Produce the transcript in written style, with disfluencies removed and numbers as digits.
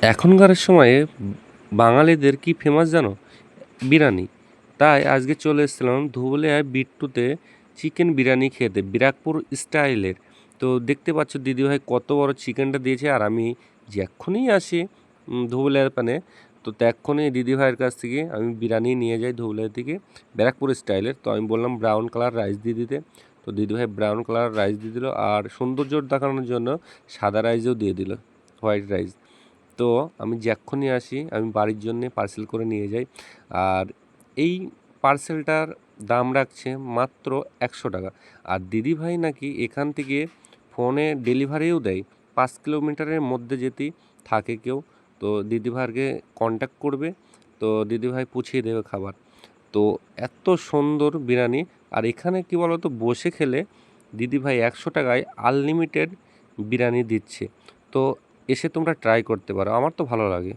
এখনকার সময়ে বাঙালিদের কি ফেমাস জানো? বিরিয়ানি। তাই আজকে চলে এসেছিলাম ধুবুলিয়ায় বিট্টুতে চিকেন বিরিয়ানি খেতে, ব্যারাকপুর স্টাইলের। তো দেখতে পাচ্ছ দিদিভাই কত বড় চিকেনটা দিয়েছে, আর আমি যখনই আসি ধুবুলিয়ার পানে, তো তখনই দিদিভাইয়ের কাছ থেকে আমি বিরিয়ানি নিয়ে যাই ধুবুলিয়া থেকে, ব্যারাকপুর স্টাইলের। তো আমি বললাম ব্রাউন কালার রাইস দিয়ে দিতে, তো দিদিভাই ব্রাউন কালার রাইস দিয়ে দিল, আর সৌন্দর্য দেখানোর জন্য সাদা রাইসও দিয়ে দিল, হোয়াইট রাইস। তো আমি যখনই আসি আমি বাড়ির জন্যে পার্সেল করে নিয়ে যাই। আর এই পার্সেলটার দাম রাখছে মাত্র 100 টাকা। আর দিদিভাই নাকি এখান থেকে ফোনে ডেলিভারিও দেয়, 5 কিলোমিটারের মধ্যে যদি থাকে কেউ, তো দিদিভাইকে কন্ট্যাক্ট করবে, তো দিদিভাই পৌঁছিয়ে দেবে খাবার। তো এত সুন্দর বিরিয়ানি। আর এখানে কি বলো তো, বসে খেলে দিদিভাই 100 টাকায় আনলিমিটেড বিরিয়ানি দিচ্ছে। তো এসে তোমরা ট্রাই করতে পারো, আমার তো ভালো লাগে।